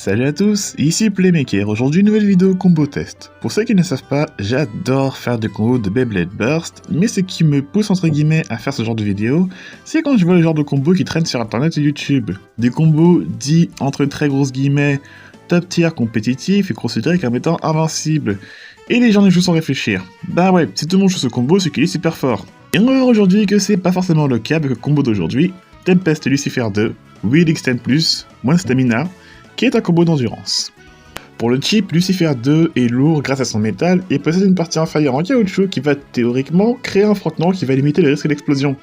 Salut à tous, ici Playmaker, aujourd'hui une nouvelle vidéo combo test. Pour ceux qui ne savent pas, j'adore faire des combos de Beyblade Burst, mais ce qui me pousse entre guillemets à faire ce genre de vidéo, c'est quand je vois le genre de combos qui traînent sur internet et YouTube. Des combos dits entre très grosses guillemets top tier compétitifs et considérés comme étant invincibles. Et les gens les jouent sans réfléchir. Bah ouais, si tout le monde joue ce combo, c'est qu'il est super fort. Et on va voir aujourd'hui que c'est pas forcément le cas avec le combo d'aujourd'hui, Tempest Lucifer 2, Wheel Extend Plus, moins stamina, qui est un combo d'endurance. Pour le chip, Lucifer 2 est lourd grâce à son métal et possède une partie inférieure en caoutchouc qui va théoriquement créer un frottement qui va limiter le risque d'explosion.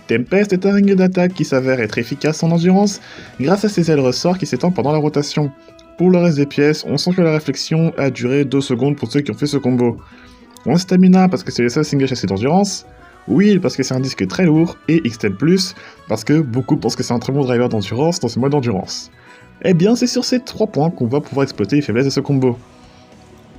Tempest est un ring d'attaque qui s'avère être efficace en endurance grâce à ses ailes ressorts qui s'étendent pendant la rotation. Pour le reste des pièces, on sent que la réflexion a duré 2 secondes pour ceux qui ont fait ce combo. On stamina parce que c'est le seul single chassé d'endurance, Wheel parce que c'est un disque très lourd, et Extend Plus parce que beaucoup pensent que c'est un très bon driver d'endurance dans ce mode d'endurance. Eh bien, c'est sur ces 3 points qu'on va pouvoir exploiter les faiblesses de ce combo.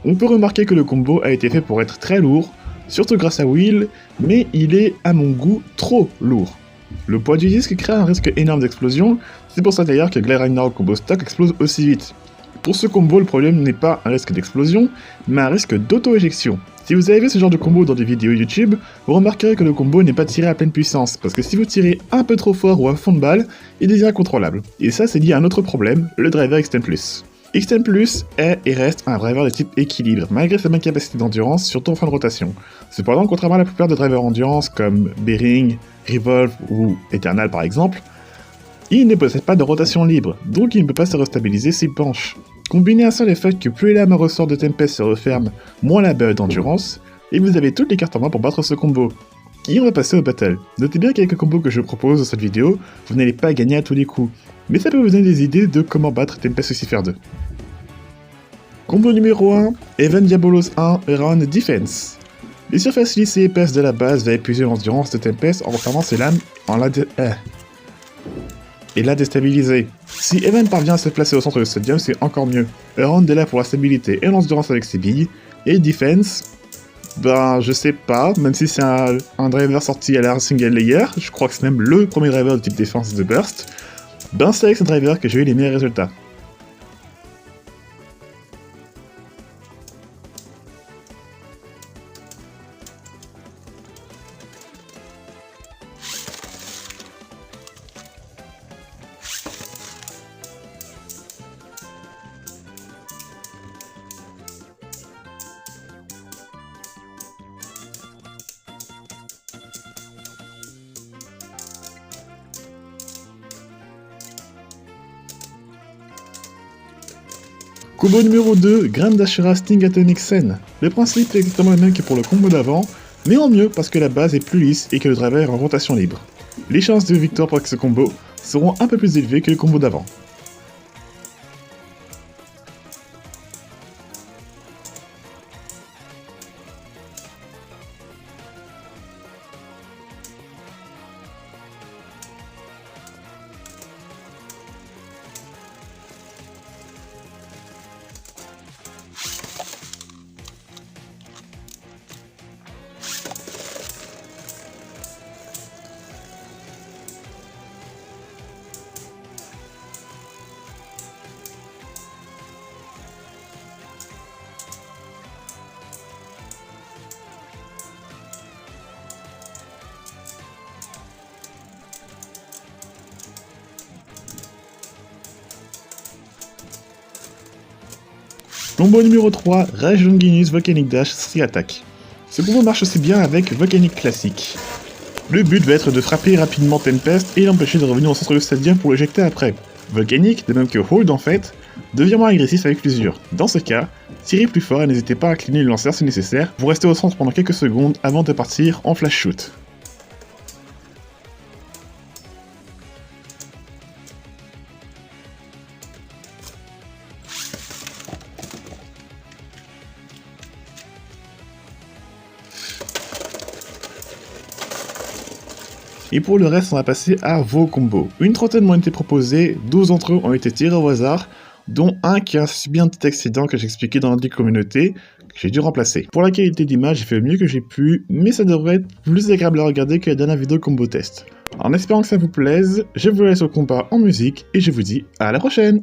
On peut remarquer que le combo a été fait pour être très lourd, surtout grâce à Wheel, mais il est, à mon goût, trop lourd. Le poids du disque crée un risque énorme d'explosion, c'est pour ça d'ailleurs que Gleiragnarok combo stock explose aussi vite. Pour ce combo, le problème n'est pas un risque d'explosion, mais un risque d'auto-éjection. Si vous avez vu ce genre de combo dans des vidéos YouTube, vous remarquerez que le combo n'est pas tiré à pleine puissance, parce que si vous tirez un peu trop fort ou à fond de balle, il devient incontrôlable. Et ça, c'est lié à un autre problème, le driver Extend Plus. Extend Plus est et reste un driver de type équilibre, malgré sa bonne capacité d'endurance, surtout en fin de rotation. Cependant, contrairement à la plupart des drivers endurance comme Bearing, Revolve ou Eternal par exemple, il ne possède pas de rotation libre, donc il ne peut pas se restabiliser s'il penche. Combinez à ça le fait que plus les lames à ressort de Tempest se referment, moins la barre d'endurance, et vous avez toutes les cartes en main pour battre ce combo. Et on va passer au battle. Notez bien qu'avec le combo que je propose dans cette vidéo, vous n'allez pas gagner à tous les coups, mais ça peut vous donner des idées de comment battre Tempest Lucifer 2. Combo numéro 1, Even Diabolos 1 Around Defense. Les surfaces lisses et épaisses de la base va épuiser l'endurance de Tempest en refermant ses lames et la déstabiliser. Si Even parvient à se placer au centre du stadium, c'est encore mieux. Around est là pour la stabilité et l'endurance avec ses billes, et Defense, ben je sais pas, même si c'est un driver sorti à l'ère single layer, je crois que c'est même le premier driver de type défense de Burst, ben c'est avec ce driver que j'ai eu les meilleurs résultats. Combo numéro 2, Grand Dashera Sting Atomic Sen. Le principe est exactement le même que pour le combo d'avant, mais en mieux parce que la base est plus lisse et que le driver est en rotation libre. Les chances de victoire pour ce combo seront un peu plus élevées que le combo d'avant. Combo numéro 3, Rage Longinus Volcanic Dash 3 Attack. Ce combo marche aussi bien avec Volcanic classique. Le but va être de frapper rapidement Tempest et l'empêcher de revenir au centre du stadium pour l'éjecter après. Volcanic, de même que Hold en fait, devient moins agressif avec l'usure. Dans ce cas, tirez plus fort et n'hésitez pas à incliner le lanceur si nécessaire, vous restez au centre pendant quelques secondes avant de partir en flash shoot. Et pour le reste, on va passer à vos combos. Une trentaine m'ont été proposés, 12 d'entre eux ont été tirés au hasard, dont un qui a subi un petit accident que j'expliquais dans l'article communauté, que j'ai dû remplacer. Pour la qualité d'image, j'ai fait le mieux que j'ai pu, mais ça devrait être plus agréable à regarder que la dernière vidéo combo test. En espérant que ça vous plaise, je vous laisse au combat en musique, et je vous dis à la prochaine!